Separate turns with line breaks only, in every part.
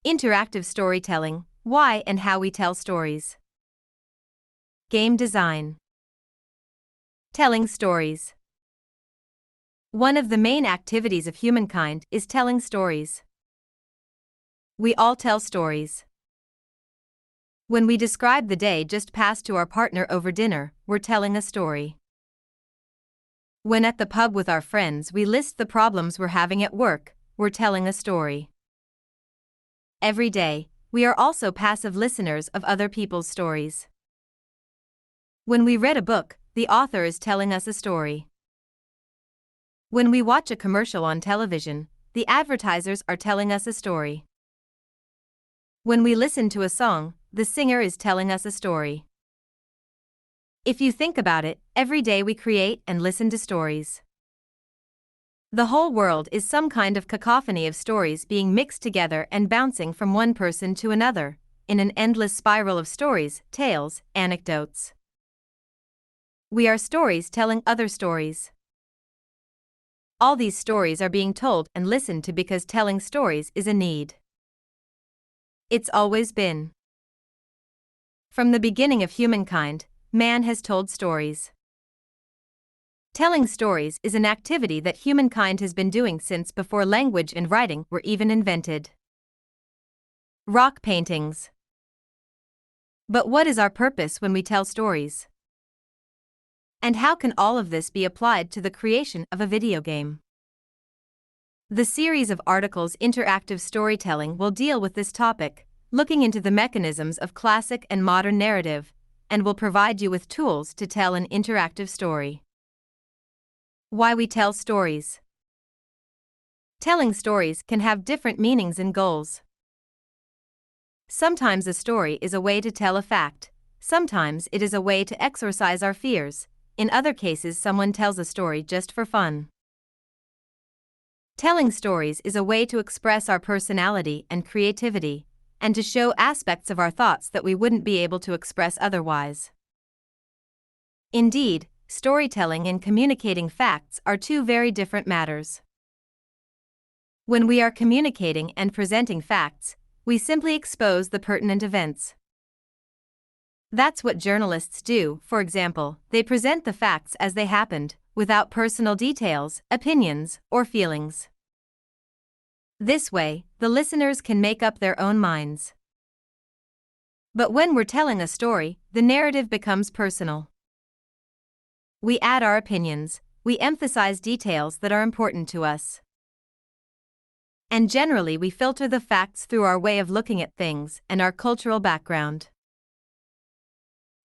Interactive storytelling, why and how we tell stories. Game design. Telling stories. One of the main activities of humankind is telling stories. We all tell stories. When we describe the day just passed to our partner over dinner, we're telling a story. When at the pub with our friends we list the problems we're having at work, we're telling a story. Every day, we are also passive listeners of other people's stories. When we read a book, the author is telling us a story. When we watch a commercial on television, the advertisers are telling us a story. When we listen to a song, the singer is telling us a story. If you think about it, every day we create and listen to stories. The whole world is some kind of cacophony of stories being mixed together and bouncing from one person to another, in an endless spiral of stories, tales, anecdotes. We are stories telling other stories. All these stories are being told and listened to because telling stories is a need. It's always been. From the beginning of humankind, man has told stories. Telling stories is an activity that humankind has been doing since before language and writing were even invented. Rock paintings. But what is our purpose when we tell stories? And how can all of this be applied to the creation of a video game? The series of articles Interactive Storytelling will deal with this topic, looking into the mechanisms of classic and modern narrative, and will provide you with tools to tell an interactive story. Why we tell stories. Telling stories can have different meanings and goals. Sometimes a story is a way to tell a fact, sometimes it is a way to exorcise our fears, in other cases someone tells a story just for fun. Telling stories is a way to express our personality and creativity, and to show aspects of our thoughts that we wouldn't be able to express otherwise. Indeed, storytelling and communicating facts are two very different matters. When we are communicating and presenting facts, we simply expose the pertinent events. That's what journalists do, for example, they present the facts as they happened, without personal details, opinions, or feelings. This way, the listeners can make up their own minds. But when we're telling a story, the narrative becomes personal. We add our opinions, we emphasize details that are important to us. And generally we filter the facts through our way of looking at things and our cultural background.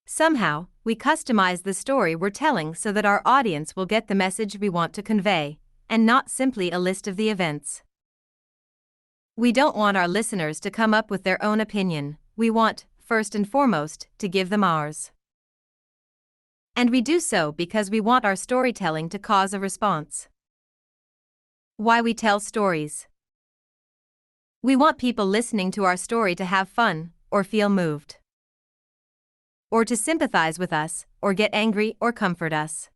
Somehow, we customize the story we're telling so that our audience will get the message we want to convey, and not simply a list of the events. We don't want our listeners to come up with their own opinion, we want, first and foremost, to give them ours. And we do so because we want our storytelling to cause a response. Why we tell stories. We want people listening to our story to have fun, or feel moved. Or to sympathize with us, or get angry or comfort us.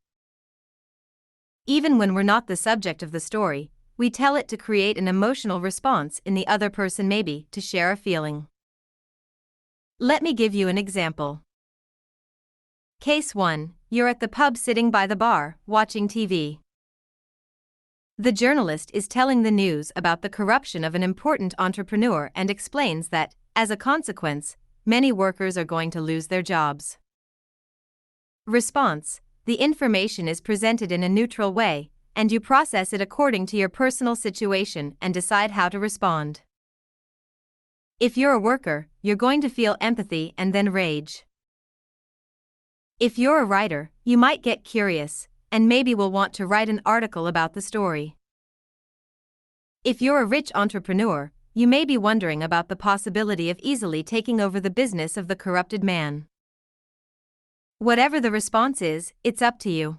Even when we're not the subject of the story, we tell it to create an emotional response in the other person, maybe to share a feeling. Let me give you an example. Case 1, you're at the pub sitting by the bar, watching TV. The journalist is telling the news about the corruption of an important entrepreneur and explains that, as a consequence, many workers are going to lose their jobs. Response: the information is presented in a neutral way, and you process it according to your personal situation and decide how to respond. If you're a worker, you're going to feel empathy and then rage. If you're a writer, you might get curious, and maybe will want to write an article about the story. If you're a rich entrepreneur, you may be wondering about the possibility of easily taking over the business of the corrupted man. Whatever the response is, it's up to you.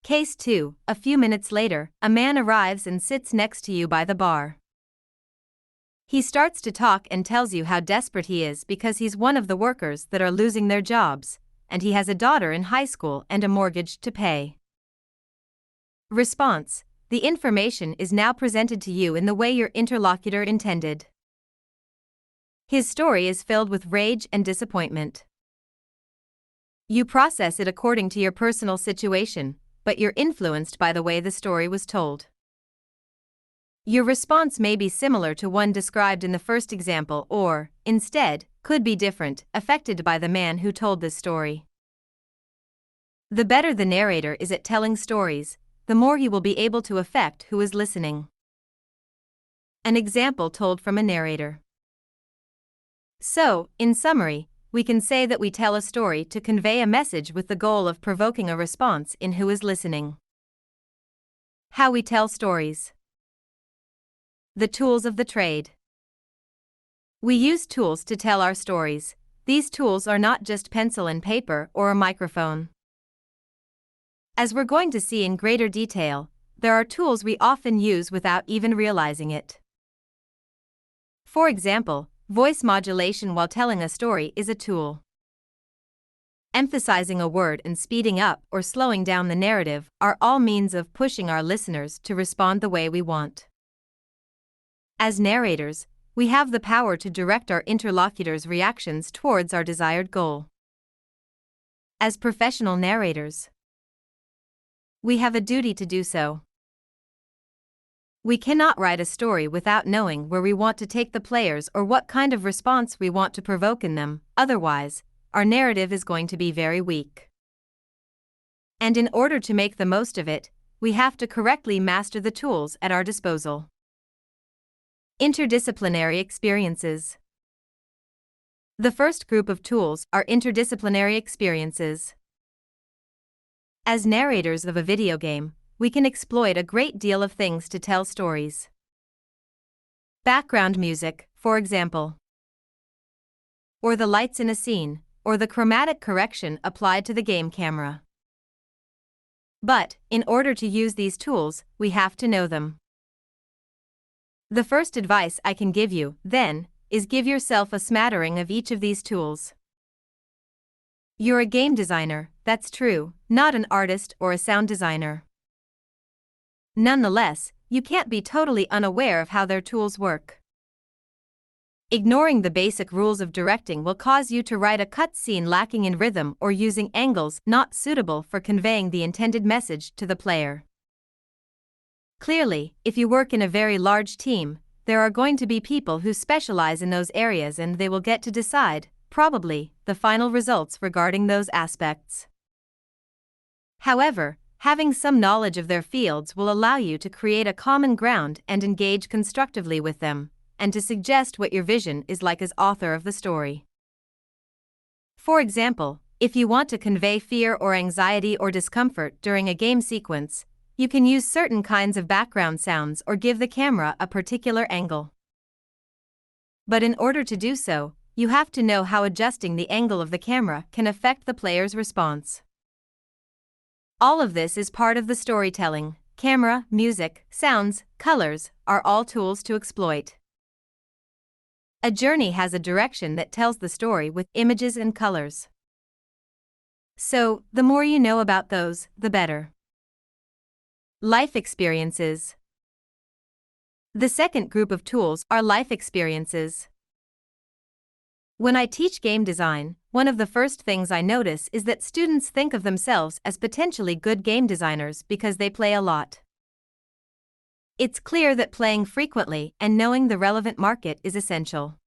Case 2, a few minutes later, a man arrives and sits next to you by the bar. He starts to talk and tells you how desperate he is because he's one of the workers that are losing their jobs, and he has a daughter in high school and a mortgage to pay. Response: the information is now presented to you in the way your interlocutor intended. His story is filled with rage and disappointment. You process it according to your personal situation, but you're influenced by the way the story was told. Your response may be similar to one described in the first example or, instead, could be different, affected by the man who told this story. The better the narrator is at telling stories, the more he will be able to affect who is listening. An example told from a narrator. So, in summary, we can say that we tell a story to convey a message with the goal of provoking a response in who is listening. How we tell stories. The tools of the trade. We use tools to tell our stories. These tools are not just pencil and paper or a microphone. As we're going to see in greater detail, there are tools we often use without even realizing it. For example, voice modulation while telling a story is a tool. Emphasizing a word and speeding up or slowing down the narrative are all means of pushing our listeners to respond the way we want. As narrators, we have the power to direct our interlocutors' reactions towards our desired goal. As professional narrators, we have a duty to do so. We cannot write a story without knowing where we want to take the players or what kind of response we want to provoke in them, otherwise, our narrative is going to be very weak. And in order to make the most of it, we have to correctly master the tools at our disposal. Interdisciplinary experiences. The first group of tools are interdisciplinary experiences. As narrators of a video game, we can exploit a great deal of things to tell stories. Background music, for example, or the lights in a scene, or the chromatic correction applied to the game camera. But, in order to use these tools, we have to know them. The first advice I can give you, then, is give yourself a smattering of each of these tools. You're a game designer, that's true, not an artist or a sound designer. Nonetheless, you can't be totally unaware of how their tools work. Ignoring the basic rules of directing will cause you to write a cut scene lacking in rhythm or using angles not suitable for conveying the intended message to the player. Clearly, if you work in a very large team, there are going to be people who specialize in those areas and they will get to decide, probably, the final results regarding those aspects. However, having some knowledge of their fields will allow you to create a common ground and engage constructively with them, and to suggest what your vision is like as author of the story. For example, if you want to convey fear or anxiety or discomfort during a game sequence, you can use certain kinds of background sounds or give the camera a particular angle. But in order to do so, you have to know how adjusting the angle of the camera can affect the player's response. All of this is part of the storytelling. Camera, music, sounds, colors are all tools to exploit. A journey has a direction that tells the story with images and colors. So, the more you know about those, the better. Life experiences. The second group of tools are life experiences. When I teach game design, one of the first things I notice is that students think of themselves as potentially good game designers because they play a lot. It's clear that playing frequently and knowing the relevant market is essential.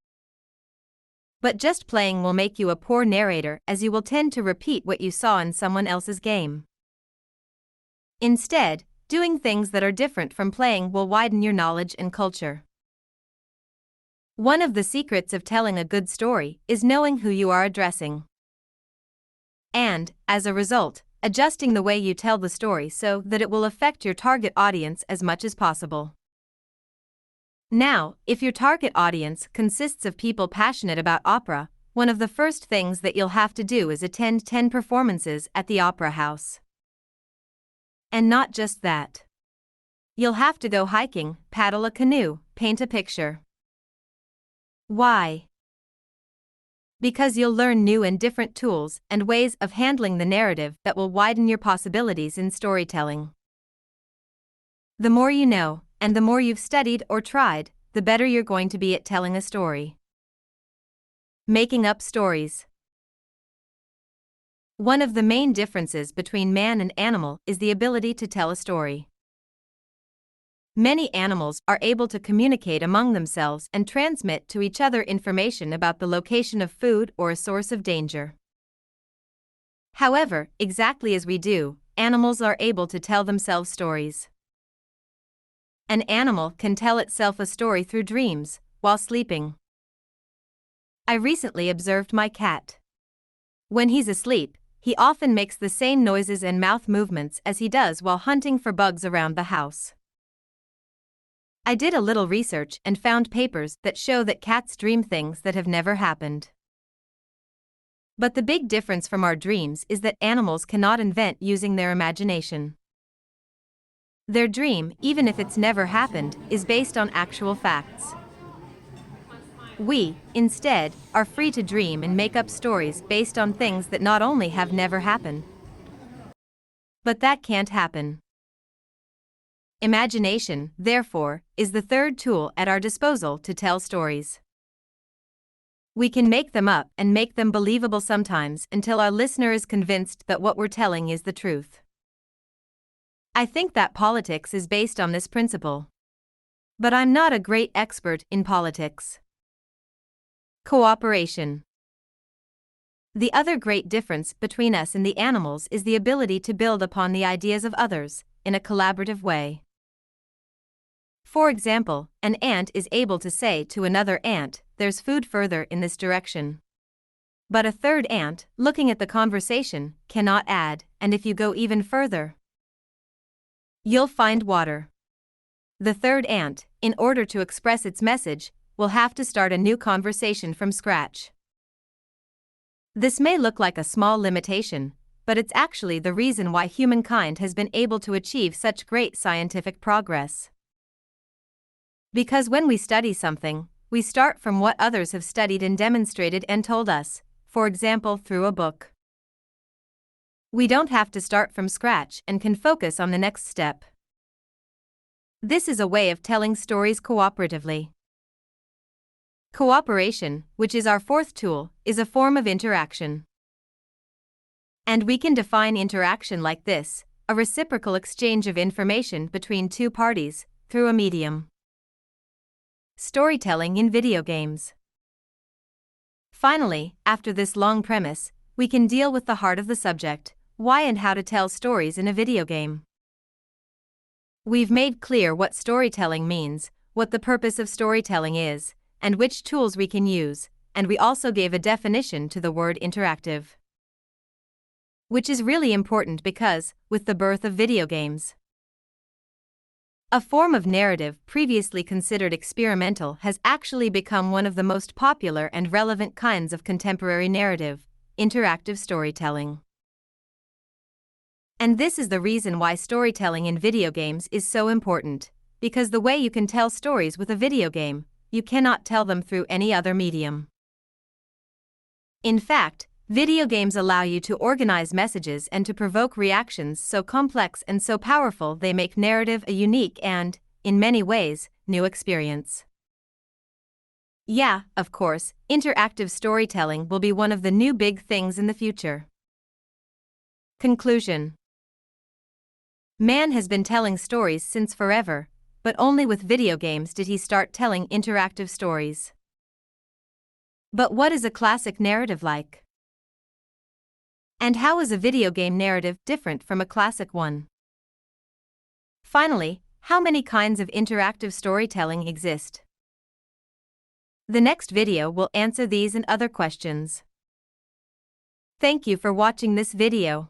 But just playing will make you a poor narrator, as you will tend to repeat what you saw in someone else's game. Instead, doing things that are different from playing will widen your knowledge and culture. One of the secrets of telling a good story is knowing who you are addressing. And, as a result, adjusting the way you tell the story so that it will affect your target audience as much as possible. Now, if your target audience consists of people passionate about opera, one of the first things that you'll have to do is attend 10 performances at the Opera House. And not just that. You'll have to go hiking, paddle a canoe, paint a picture. Why? Because you'll learn new and different tools and ways of handling the narrative that will widen your possibilities in storytelling. The more you know, and the more you've studied or tried, the better you're going to be at telling a story. Making up stories. One of the main differences between man and animal is the ability to tell a story. Many animals are able to communicate among themselves and transmit to each other information about the location of food or a source of danger. However, exactly as we do, animals are able to tell themselves stories. An animal can tell itself a story through dreams, while sleeping. I recently observed my cat. When he's asleep, he often makes the same noises and mouth movements as he does while hunting for bugs around the house. I did a little research and found papers that show that cats dream things that have never happened. But the big difference from our dreams is that animals cannot invent using their imagination. Their dream, even if it's never happened, is based on actual facts. We, instead, are free to dream and make up stories based on things that not only have never happened, but that can't happen. Imagination, therefore, is the third tool at our disposal to tell stories. We can make them up and make them believable sometimes until our listener is convinced that what we're telling is the truth. I think that politics is based on this principle. But I'm not a great expert in politics. Cooperation. The other great difference between us and the animals is the ability to build upon the ideas of others in a collaborative way. For example, an ant is able to say to another ant, "There's food further in this direction." But a third ant, looking at the conversation, cannot add, "And if you go even further, you'll find water." The third ant, in order to express its message, will have to start a new conversation from scratch. This may look like a small limitation, but it's actually the reason why humankind has been able to achieve such great scientific progress. Because when we study something, we start from what others have studied and demonstrated and told us, for example through a book. We don't have to start from scratch and can focus on the next step. This is a way of telling stories cooperatively. Cooperation, which is our fourth tool, is a form of interaction. And we can define interaction like this: a reciprocal exchange of information between two parties, through a medium. Storytelling in video games. Finally, after this long premise, we can deal with the heart of the subject: why and how to tell stories in a video game. We've made clear what storytelling means, what the purpose of storytelling is, and which tools we can use, and we also gave a definition to the word interactive, which is really important because, with the birth of video games, a form of narrative previously considered experimental has actually become one of the most popular and relevant kinds of contemporary narrative: interactive storytelling. And this is the reason why storytelling in video games is so important, because the way you can tell stories with a video game, you cannot tell them through any other medium. In fact, video games allow you to organize messages and to provoke reactions so complex and so powerful they make narrative a unique and, in many ways, new experience. Yeah, of course, interactive storytelling will be one of the new big things in the future. Conclusion. Man has been telling stories since forever, but only with video games did he start telling interactive stories. But what is a classic narrative like? And how is a video game narrative different from a classic one? Finally, how many kinds of interactive storytelling exist? The next video will answer these and other questions. Thank you for watching this video.